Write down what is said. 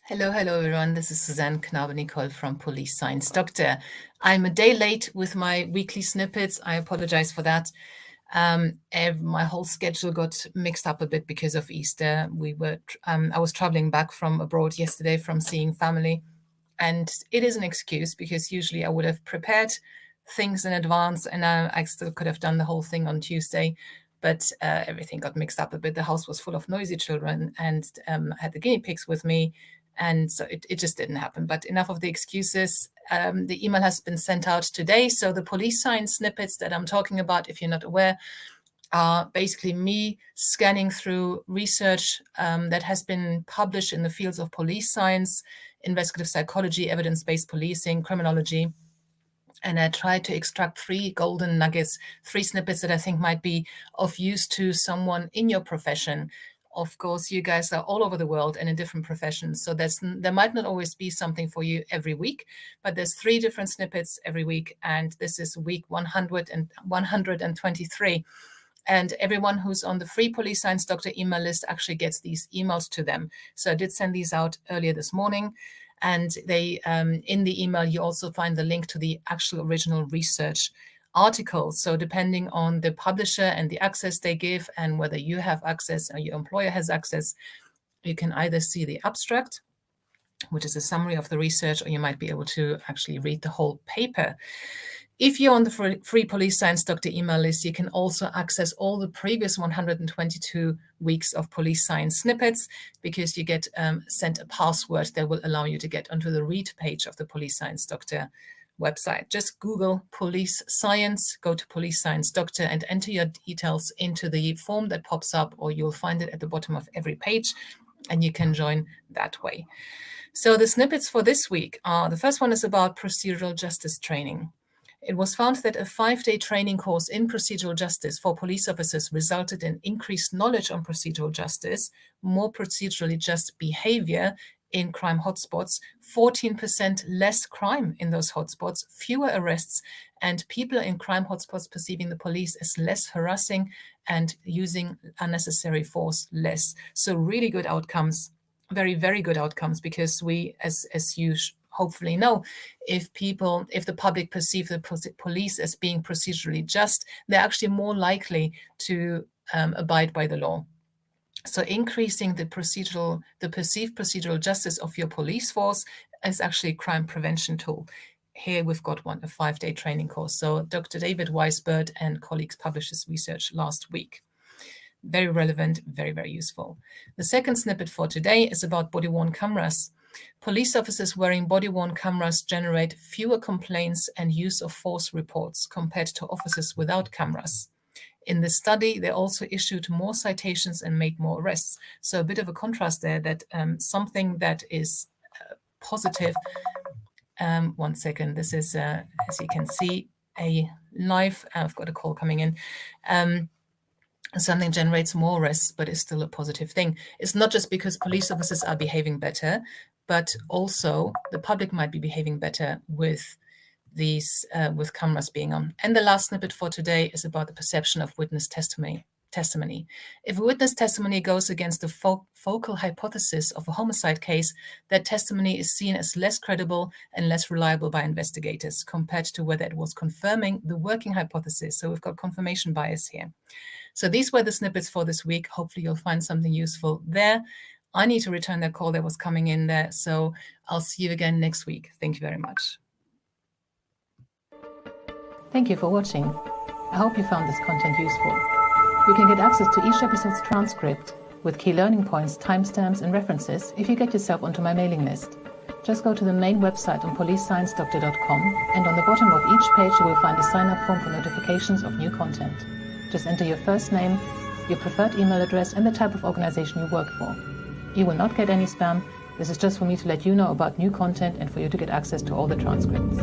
Hello, everyone. This is Suzanne Knabe-Nicole from Police Science Doctor. I'm a day late with my weekly snippets. I apologize for that. My whole schedule got mixed up a bit because of Easter. I was traveling back from abroad yesterday from seeing family, and it is an excuse because usually I would have prepared things in advance, and I still could have done the whole thing on Tuesday. But everything got mixed up a bit. The house was full of noisy children, and I had the guinea pigs with me. And so it just didn't happen. But enough of the excuses. The email has been sent out today. So the police science snippets that I'm talking about, if you're not aware, are basically me scanning through research that has been published in the fields of police science, investigative psychology, evidence-based policing, criminology. And I tried to extract 3 golden nuggets, 3 snippets that I think might be of use to someone in your profession. Of course, you guys are all over the world and in different professions. So there might not always be something for you every week, but there's 3 different snippets every week. And this is week 123. And everyone who's on the free Police Science Doctor email list actually gets these emails to them. So I did send these out earlier this morning. And they in the email, you also find the link to the actual original research article. So depending on the publisher and the access they give and whether you have access or your employer has access, you can either see the abstract, which is a summary of the research, or you might be able to actually read the whole paper. If you're on the free Police Science Doctor email list, you can also access all the previous 122 weeks of police science snippets, because you get sent a password that will allow you to get onto the read page of the Police Science Doctor website. Just Google police science, go to Police Science Doctor and enter your details into the form that pops up, or you'll find it at the bottom of every page, and you can join that way. So the snippets for this week are, the first one is about procedural justice training. It was found that a 5-day training course in procedural justice for police officers resulted in increased knowledge on procedural justice, more procedurally just behavior in crime hotspots, 14% less crime in those hotspots, fewer arrests, and people in crime hotspots perceiving the police as less harassing and using unnecessary force less. So really good outcomes, very, very good outcomes, because we, as you hopefully know, if the public perceive the police as being procedurally just, they're actually more likely to abide by the law. So increasing the perceived procedural justice of your police force is actually a crime prevention tool. Here we've got one, a 5-day training course. So Dr. David Weisbert and colleagues published this research last week. Very relevant, very, very useful. The second snippet for today is about body-worn cameras. Police officers wearing body-worn cameras generate fewer complaints and use of force reports compared to officers without cameras. In the study, they also issued more citations and made more arrests. So a bit of a contrast there, that something that is positive. One second, this is, as you can see, a live, I've got a call coming in. Something generates more arrests, but is still a positive thing. It's not just because police officers are behaving better, but also the public might be behaving better with these with cameras being on. And the last snippet for today is about the perception of witness testimony. If a witness testimony goes against the focal hypothesis of a homicide case, that testimony is seen as less credible and less reliable by investigators compared to whether it was confirming the working hypothesis. So we've got confirmation bias here. So these were the snippets for this week. Hopefully you'll find something useful there. I need to return that call that was coming in there. So I'll see you again next week. Thank you very much. Thank you for watching. I hope you found this content useful. You can get access to each episode's transcript with key learning points, timestamps, and references if you get yourself onto my mailing list. Just go to the main website on policesciencedoctor.com, and on the bottom of each page you will find a sign-up form for notifications of new content. Just enter your first name, your preferred email address, and the type of organization you work for. You will not get any spam. This is just for me to let you know about new content and for you to get access to all the transcripts.